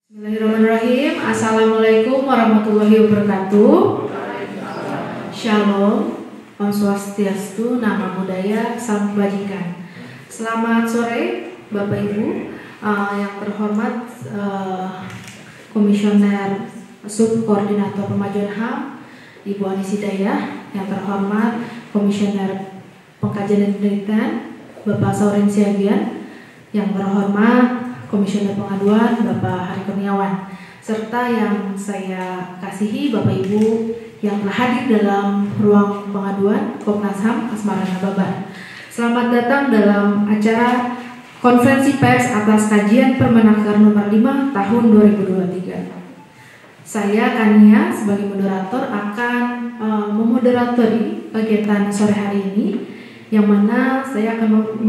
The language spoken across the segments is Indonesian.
Bismillahirrahmanirrahim. Assalamualaikum warahmatullahi wabarakatuh. Shalom, Om Swastiastu, Nama Budaya, Salam Kebajikan. Selamat sore Bapak Ibu yang terhormat, Komisioner Subkoordinator Pemajuan HAM Ibu Anis Hidayah, yang terhormat Komisioner Pengkajian dan Penelitian Bapak Saurin Siagian, yang terhormat Komisioner Pengaduan Bapak Hari Kurniawan, serta yang saya kasihi Bapak Ibu yang telah hadir dalam ruang pengaduan Komnas HAM Asmara Nababan. Selamat datang dalam acara konferensi pers atas kajian Permenaker nomor 5 tahun 2023. Saya Kania sebagai moderator akan memoderatori kegiatan sore hari ini, yang mana saya akan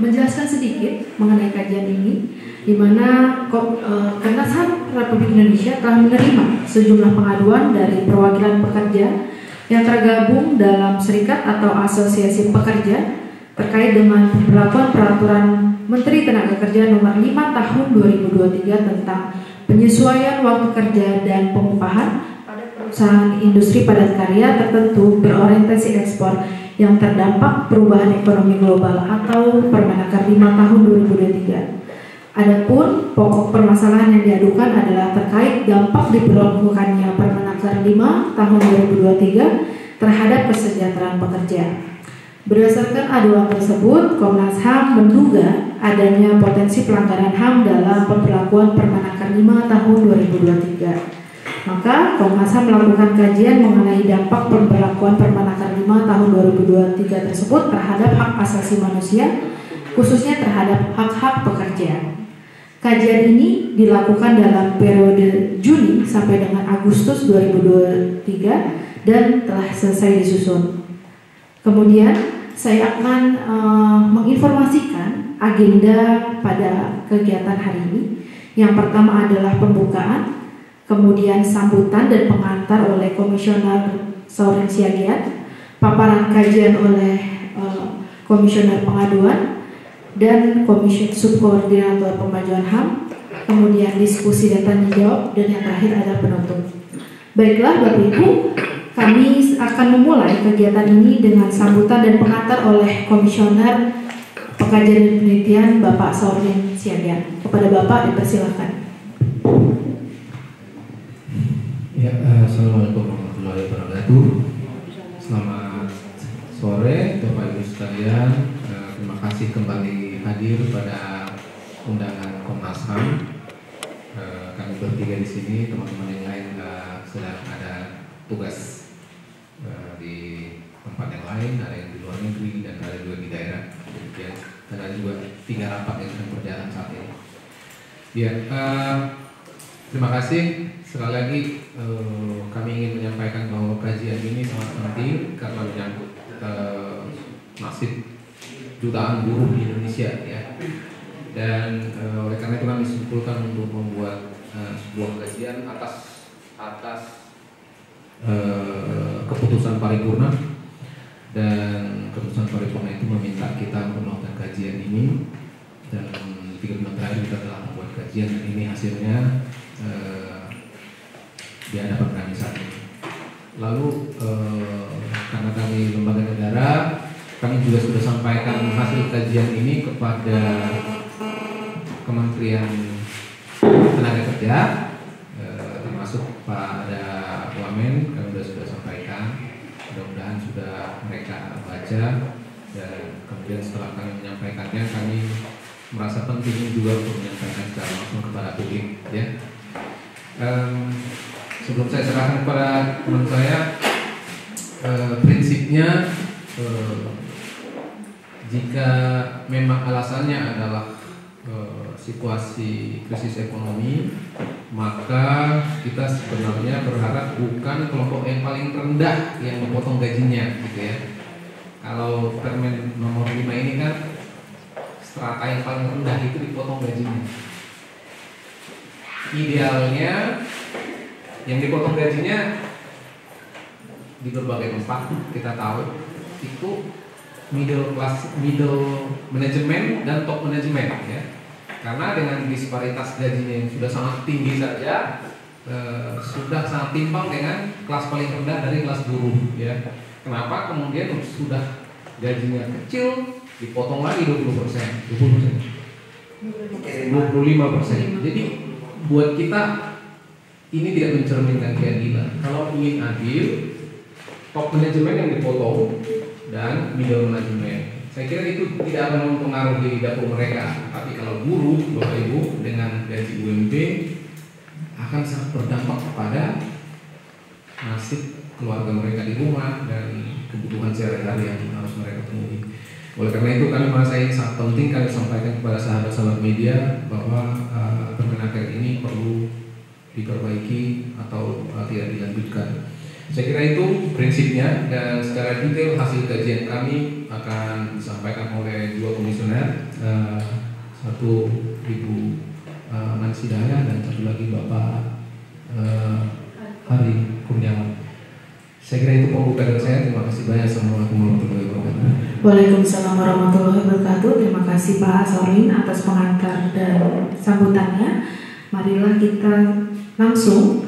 menjelaskan sedikit mengenai kajian ini, di mana Komnas HAM Republik Indonesia telah menerima sejumlah pengaduan dari perwakilan pekerja yang tergabung dalam serikat atau asosiasi pekerja terkait dengan pemberlakuan peraturan Menteri Tenaga Kerja nomor 5 tahun 2023 tentang penyesuaian waktu kerja dan pengupahan pada perusahaan industri padat karya tertentu berorientasi ekspor yang terdampak perubahan ekonomi global atau Permenaker 5 tahun 2023. Adapun pokok permasalahan yang diadukan adalah terkait dampak diberlakukannya Permenaker 5 tahun 2023 terhadap kesejahteraan pekerja. Berdasarkan aduan tersebut, Komnas HAM menduga adanya potensi pelanggaran HAM dalam pemberlakuan Permenaker 5 tahun 2023. Maka Komnas HAM melakukan kajian mengenai dampak pemberlakuan Permenaker 5 tahun 2023 tersebut terhadap hak asasi manusia, khususnya terhadap hak-hak pekerja. Kajian ini dilakukan dalam periode Juni sampai dengan Agustus 2023 dan telah selesai disusun. Kemudian saya akan menginformasikan agenda pada kegiatan hari ini. Yang pertama adalah pembukaan, kemudian sambutan dan pengantar oleh Komisioner Saurin Siagian, paparan kajian oleh Komisioner Pengaduan dan Komisi Subkoordinator Pemajuan HAM, kemudian diskusi dan tanya jawab, dan yang terakhir adalah penutup. Baiklah Bapak Ibu, kami akan memulai kegiatan ini dengan sambutan dan pengantar oleh Komisioner Pengkajian dan Penelitian Bapak Saurin Siagian. Kepada Bapak dipersilakan. Ya, Assalamualaikum warahmatullahi wabarakatuh. Selamat sore Bapak Ibu sekalian. Terima kasih kembali hadir pada undangan Komnas HAM. Kami bertiga di sini, teman-teman yang lain sedang ada tugas di tempat yang lain, ada yang di luar negeri dan ada juga di daerah. Kemudian ada juga 3 rapat yang sedang berjalan saat ini. Ya, terima kasih. Sekali lagi kami ingin menyampaikan bahwa kajian ini sangat penting karena menyangkut nasib jutaan buruh di Indonesia, ya. Dan oleh karena itu kami simpulkan untuk membuat sebuah kajian atas keputusan paripurna, dan keputusan paripurna itu meminta kita untuk melakukan kajian ini, dan 3 bulan terakhir kita telah membuat kajian dan ini hasilnya di hadapan kami saat ini. Lalu karena kami lembaga negara, kami juga sudah sampaikan hasil kajian ini kepada Kementerian Tenaga Kerja, termasuk Pak ada Wamen, kami sudah sampaikan. Mudah-mudahan sudah mereka baca, dan kemudian setelah kami menyampaikannya, kami merasa penting juga untuk menyampaikan secara langsung kepada publik, ya. Sebelum saya serahkan kepada teman saya, prinsipnya jika memang alasannya adalah situasi krisis ekonomi, maka kita sebenarnya berharap bukan kelompok yang paling rendah yang memotong gajinya, gitu ya. Kalau Permen nomor 5 ini kan strata yang paling rendah itu dipotong gajinya. Idealnya yang dipotong gajinya di berbagai tempat kita tahu itu middle management dan top management, ya. Karena dengan disparitas gajinya yang sudah sangat tinggi saja, sudah sangat timpang dengan kelas paling rendah dari kelas buruh, ya. Kenapa kemudian sudah gajinya kecil dipotong lagi 20%, 25%. Jadi buat kita ini tidak mencerminkan keadilan. Kalau ingin adil, top manajemen yang dipotong dan middle manajemen. Saya kira itu tidak akan mempengaruhi dapur mereka. Tapi kalau buruh, Bapak Ibu, dengan gaji UMP akan sangat berdampak kepada nasib keluarga mereka di rumah dan kebutuhan sehari-hari yang harus mereka penuhi. Oleh karena itu kami merasa ini sangat penting kami sampaikan kepada sahabat-sahabat media bahwa Permenaker ini perlu diperbaiki atau tidak dilanjutkan. Saya kira itu prinsipnya, dan secara detail hasil kajian kami akan disampaikan oleh dua komisioner, satu Ibu Mansidaya dan satu lagi Bapak Hari Kurniawan. Saya kira itu pembuka dari saya. Terima kasih banyak. Assalamualaikum warahmatullahi wabarakatuh. Waalaikumsalam warahmatullahi wabarakatuh. Terima kasih Pak Sorin atas pengantar dan sambutannya. Marilah kita langsung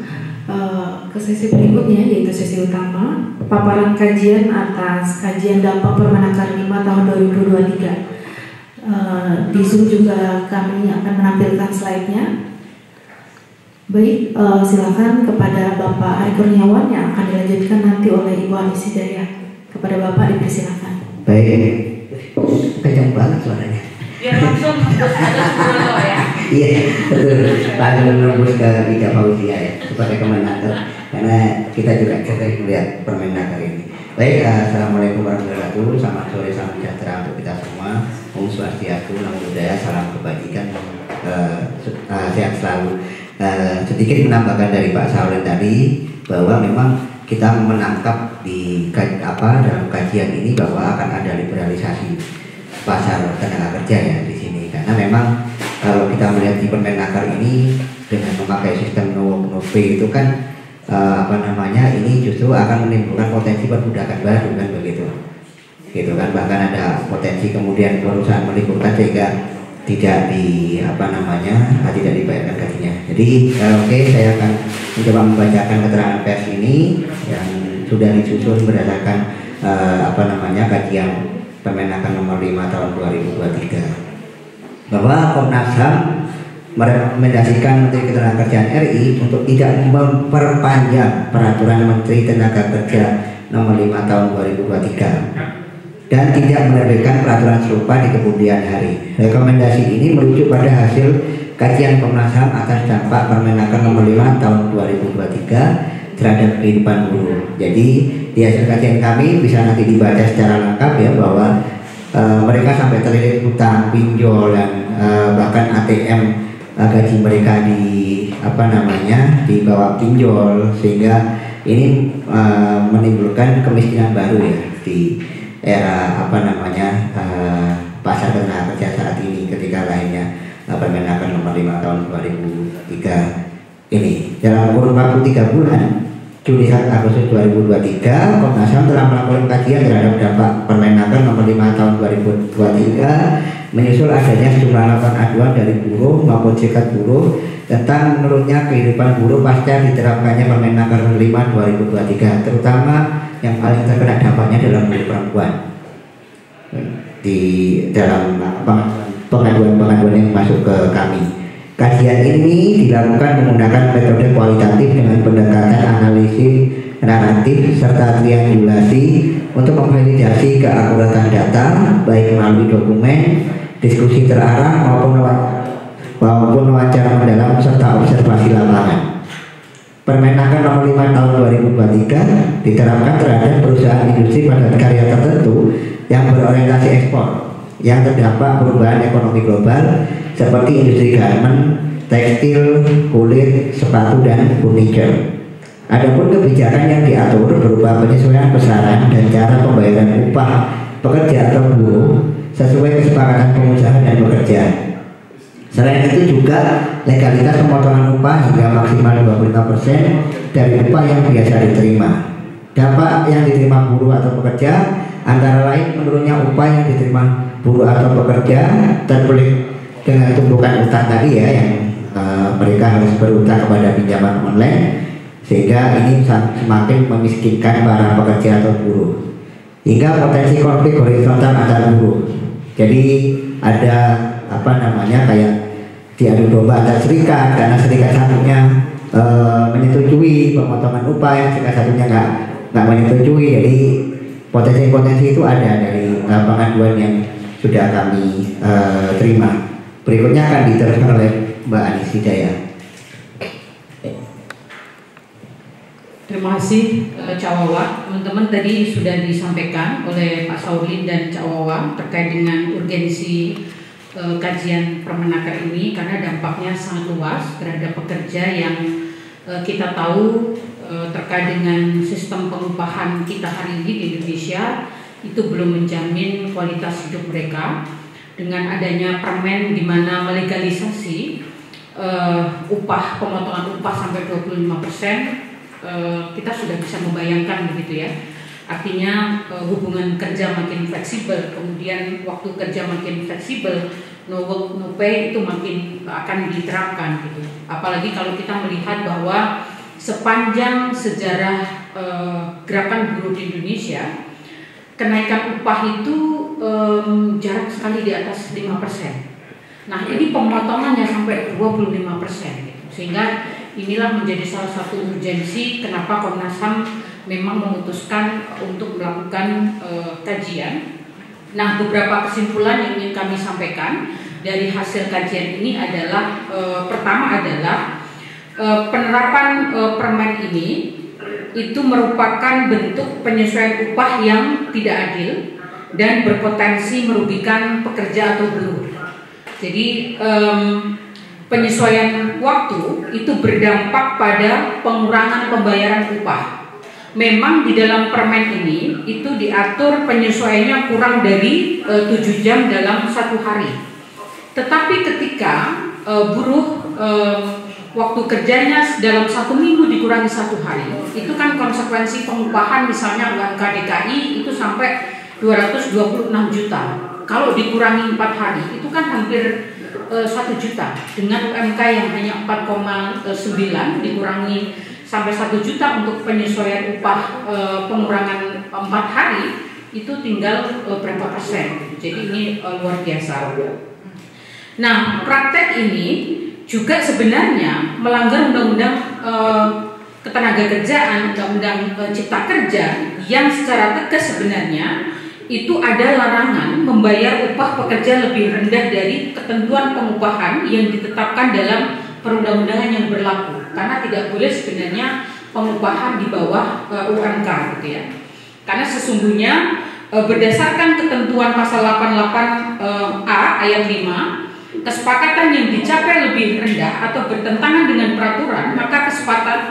ke sesi berikutnya, yaitu sesi utama, paparan kajian atas kajian dampak Permenaker 5 tahun 2023. Di Zoom juga kami akan menampilkan slide-nya. Baik, silakan kepada Bapak Ari Kurniawan yang akan dilanjutkan nanti oleh Ibu Anisi Daya. Kepada Bapak dipersilakan. Baik, kencang banget suaranya. Biar langsung ada suara ya. Iya, betul. Langsung menembus ke Ida Fauzia ya, sebagai Permenaker, karena kita juga sering melihat Permenaker ini. Baik, assalamualaikum warahmatullahi wabarakatuh. Selamat sore, salam sejahtera untuk kita semua. Om Swastiastu, Namo Buddhaya, salam kebajikan, sehat selalu. Sedikit menambahkan dari Pak Saulen tadi bahwa memang kita menangkap di dalam kajian ini bahwa akan ada liberalisasi pasar tenaga kerja ya di sini, karena memang kalau kita melihat di Permenaker ini dengan memakai sistem no pay itu kan ini justru akan menimbulkan potensi perbudakan baru kan begitu, gitu kan, bahkan ada potensi kemudian perusahaan meliburkan sehingga tidak tidak dibayarkan gajinya. Jadi oke, saya akan mencoba membacakan keterangan pers ini yang sudah disusun berdasarkan kajian Permenaker nomor 5 tahun 2023, bahwa Komnas HAM merekomendasikan Menteri Ketenagakerjaan RI untuk tidak memperpanjang Peraturan Menteri Tenaga Kerja nomor 5 tahun 2023 dan tidak menerbitkan peraturan serupa di kemudian hari. Rekomendasi ini merujuk pada hasil kajian Komnas HAM atas dampak Permenaker nomor 5 tahun 2023 terhadap kehidupan buruh. Jadi di hasil kajian kami bisa nanti dibaca secara lengkap ya, bahwa mereka sampai terlilit hutang, pinjol, dan bahkan ATM gaji mereka dibawa pinjol, sehingga ini menimbulkan kemiskinan baru ya di era pasar tenaga kerja saat ini, ketika lahirnya Permenaker nomor 5 tahun 2003 ini. Dalam kurun waktu 3 bulan, Juli Agustus 2023, Komnas HAM telah melakukan kajian terhadap dampak Permenaker nomor 5 tahun 2023, menyusul adanya sejumlah laporan aduan dari buruh maupun serikat buruh tentang menurunnya kehidupan buruh pasca diterapkannya Permenaker 5 2023, terutama yang paling terkena dampaknya adalah buruh perempuan. Di dalam pengaduan-pengaduan yang masuk ke kami, kajian ini dilakukan menggunakan metode kualitatif dengan pendekatan analisis naratif serta triangulasi untuk memvalidasi keakuratan data, baik melalui dokumen, diskusi terarah maupun wawancara mendalam serta observasi lapangan. Permenaker nomor 5 tahun 2023 diterapkan terhadap perusahaan industri padat karya tertentu yang berorientasi ekspor yang terdampak perubahan ekonomi global seperti industri garment, tekstil, kulit, sepatu, dan furniture. Adapun kebijakan yang diatur berupa penyesuaian besaran dan cara pembayaran upah pekerja atau buruh sesuai kesepakatan pengusaha dan pekerja. Selain itu juga legalitas pemotongan upah hingga maksimal 25% dari upah yang biasa diterima. Dampak yang diterima buruh atau pekerja antara lain menurunnya upah yang diterima buruh atau pekerja dengan tumpukan utang tadi ya yang mereka harus berutang kepada pinjaman online, sehingga ini semakin memiskinkan para pekerja atau buruh, hingga potensi konflik horizontal antar buruh. Jadi ada kayak diadu domba antar serikat, karena serikat satunya menyetujui pemotongan upah, yang serikat satunya nggak menyetujui. Jadi potensi-potensi itu ada dari pengaduan yang sudah kami terima. Berikutnya akan diteruskan oleh Mbak Anis Hidayah. Terima kasih Cak Wawa. Teman-teman tadi sudah disampaikan oleh Pak Saurlin dan Cak Wawa terkait dengan urgensi kajian Permenaker ini, karena dampaknya sangat luas terhadap pekerja yang kita tahu terkait dengan sistem pengupahan kita hari ini di Indonesia itu belum menjamin kualitas hidup mereka. Dengan adanya permen di mana melegalisasi pemotongan upah sampai 25%, kita sudah bisa membayangkan begitu ya. Artinya hubungan kerja makin fleksibel, kemudian waktu kerja makin fleksibel, no work no pay itu makin akan diterapkan gitu. Apalagi kalau kita melihat bahwa sepanjang sejarah gerakan buruh di Indonesia, kenaikan upah itu jarang sekali di atas 5%. Nah, ini pemotongannya sampai 25% gitu. Sehingga inilah menjadi salah satu urgensi kenapa Komnas HAM memang memutuskan untuk melakukan kajian. Nah, beberapa kesimpulan yang ingin kami sampaikan dari hasil kajian ini adalah pertama adalah penerapan permen ini itu merupakan bentuk penyesuaian upah yang tidak adil dan berpotensi merugikan pekerja atau buruh. Jadi penyesuaian waktu itu berdampak pada pengurangan pembayaran upah. Memang di dalam permen ini itu diatur penyesuaiannya kurang dari 7 jam dalam 1 hari. Tetapi ketika buruh waktu kerjanya dalam 1 minggu dikurangi 1 hari, itu kan konsekuensi pengupahan misalnya UMK DKI itu sampai 226 juta. Kalau dikurangi 4 hari itu kan hampir 1 juta. Dengan UMK yang hanya 4,9 dikurangi sampai 1 juta untuk penyesuaian upah pengurangan 4 hari itu tinggal berapa persen. Jadi ini luar biasa. Nah, praktek ini juga sebenarnya melanggar undang-undang ketenagakerjaan, undang-undang cipta kerja yang secara tegas sebenarnya itu ada larangan membayar upah pekerja lebih rendah dari ketentuan pengupahan yang ditetapkan dalam perundang-undangan yang berlaku, karena tidak boleh sebenarnya pengupahan di bawah UMK gitu ya. Karena sesungguhnya berdasarkan ketentuan pasal 88A ayat 5, kesepakatan yang dicapai lebih rendah atau bertentangan dengan peraturan, maka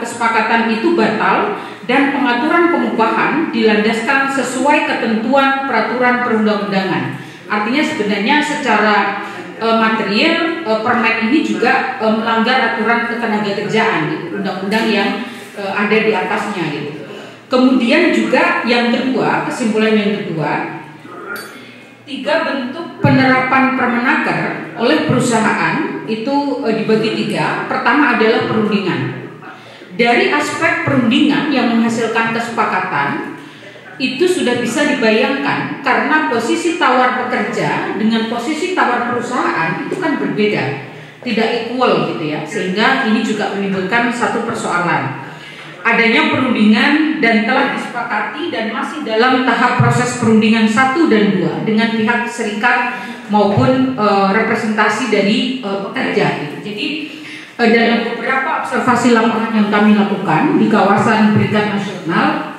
kesepakatan itu batal dan pengaturan pengupahan dilandaskan sesuai ketentuan peraturan perundang-undangan. Artinya sebenarnya secara material permen ini juga melanggar aturan ketenagakerjaan gitu, undang-undang yang ada di atasnya gitu. Kemudian juga yang kedua, kesimpulan yang kedua, 3 bentuk penerapan Permenaker oleh perusahaan itu dibagi 3. Pertama adalah perundingan. Dari aspek perundingan yang menghasilkan kesepakatan itu sudah bisa dibayangkan karena posisi tawar pekerja dengan posisi tawar perusahaan itu kan berbeda, tidak equal gitu ya, sehingga ini juga menimbulkan satu persoalan. Adanya perundingan dan telah disepakati dan masih dalam tahap proses perundingan 1 dan 2 dengan pihak serikat maupun representasi dari pekerja gitu. Jadi dalam beberapa observasi lapangan yang kami lakukan di kawasan Berikat Nasional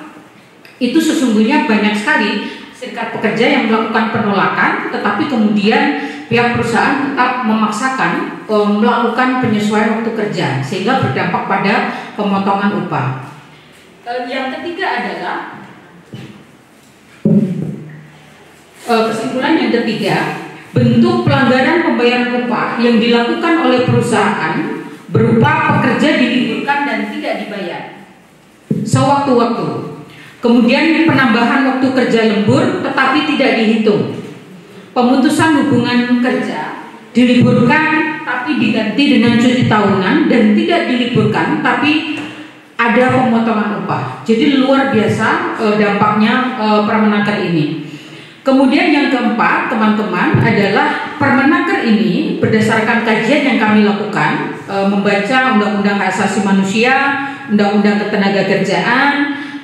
itu sesungguhnya banyak sekali serikat pekerja yang melakukan penolakan, tetapi kemudian pihak perusahaan tetap memaksakan melakukan penyesuaian waktu kerja sehingga berdampak pada pemotongan upah. Yang ketiga adalah kesimpulan yang ketiga, bentuk pelanggaran pembayaran upah yang dilakukan oleh perusahaan berupa pekerja diliburkan dan tidak dibayar sewaktu-waktu. Kemudian penambahan waktu kerja lembur tetapi tidak dihitung. Pemutusan hubungan kerja diliburkan tapi diganti dengan cuti tahunan, dan tidak diliburkan tapi ada pemotongan upah. Jadi luar biasa dampaknya Permenaker ini. Kemudian yang keempat, teman-teman, adalah Permenaker ini berdasarkan kajian yang kami lakukan, membaca Undang-Undang Hak Asasi Manusia, Undang-Undang Ketenagakerjaan,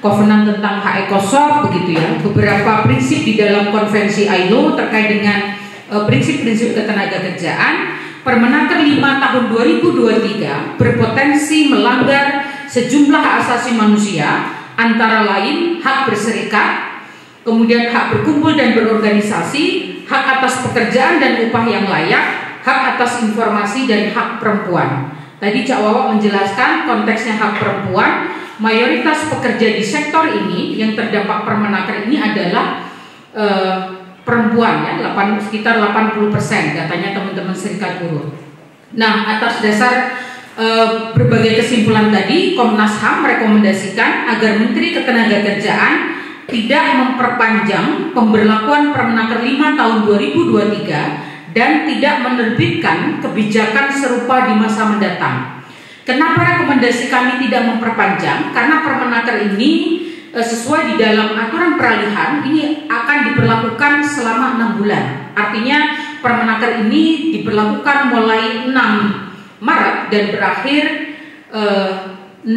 Kovenan tentang Hak Ekosop, begitu ya, beberapa prinsip di dalam konvensi ILO terkait dengan prinsip-prinsip ketenagakerjaan. Permenaker 5 tahun 2023 berpotensi melanggar sejumlah hak asasi manusia, antara lain hak berserikat, kemudian hak berkumpul dan berorganisasi, hak atas pekerjaan dan upah yang layak, hak atas informasi, dan hak perempuan. Tadi Cak Wawa menjelaskan konteksnya hak perempuan. Mayoritas pekerja di sektor ini yang terdampak Permenaker ini adalah perempuan, ya, sekitar 80% katanya teman-teman serikat buruh. Nah, atas dasar berbagai kesimpulan tadi, Komnas HAM merekomendasikan agar Menteri Ketenagakerjaan tidak memperpanjang pemberlakuan Permenaker 5 tahun 2023 dan tidak menerbitkan kebijakan serupa di masa mendatang. Kenapa rekomendasi kami tidak memperpanjang? Karena Permenaker ini sesuai di dalam aturan peralihan ini akan diberlakukan selama 6 bulan. Artinya Permenaker ini diberlakukan mulai 6 Maret dan berakhir 6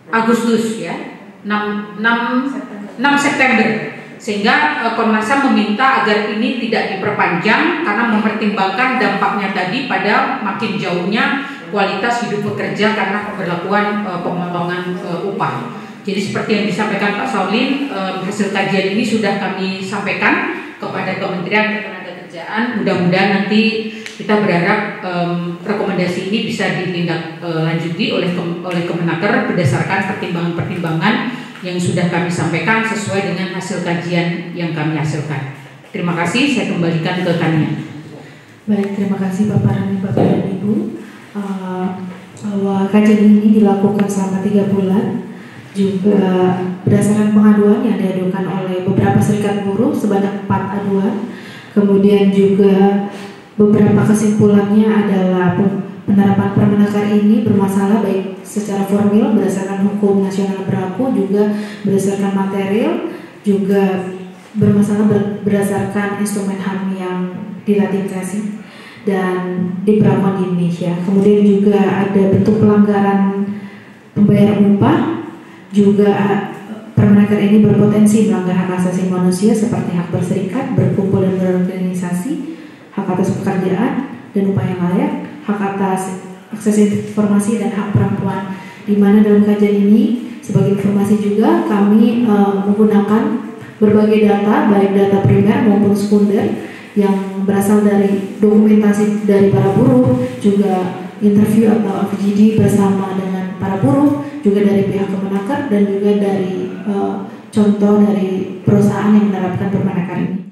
Agustus, ya, 6 September. Sehingga Komnas HAM meminta agar ini tidak diperpanjang karena mempertimbangkan dampaknya tadi pada makin jauhnya kualitas hidup pekerja karena pemberlakuan pemotongan upah. Jadi seperti yang disampaikan Pak Saulin, hasil kajian ini sudah kami sampaikan kepada Kementerian Ketenagakerjaan. Mudah-mudahan nanti kita berharap rekomendasi ini bisa ditindaklanjuti oleh Kemenaker berdasarkan pertimbangan-pertimbangan yang sudah kami sampaikan sesuai dengan hasil kajian yang kami hasilkan. Terima kasih, saya kembalikan ke Tania. Baik, terima kasih Bapak Rani, Bapak dan Ibu. Bahwa kajian ini dilakukan selama 3 bulan, juga berdasarkan pengaduan yang diadukan oleh beberapa serikat buruh sebanyak 4 aduan. Kemudian juga beberapa kesimpulannya adalah penerapan Permenaker ini bermasalah baik secara formil berdasarkan hukum nasional berlaku, juga berdasarkan material, juga bermasalah berdasarkan instrumen HAM yang diratifikasi dan diberlakukan di Indonesia. Kemudian juga ada bentuk pelanggaran pembayaran upah. Juga Permenaker ini berpotensi melanggar hak asasi manusia seperti hak berserikat, berkumpul dan berorganisasi, hak atas pekerjaan dan upah yang layak, hak atas akses informasi, dan hak perempuan. Di mana dalam kajian ini sebagai informasi juga kami menggunakan berbagai data, baik data primer maupun sekunder yang berasal dari dokumentasi dari para buruh, juga interview atau FGD bersama dengan para buruh, juga dari pihak Kemenaker dan juga dari contoh dari perusahaan yang menerapkan Permenaker ini.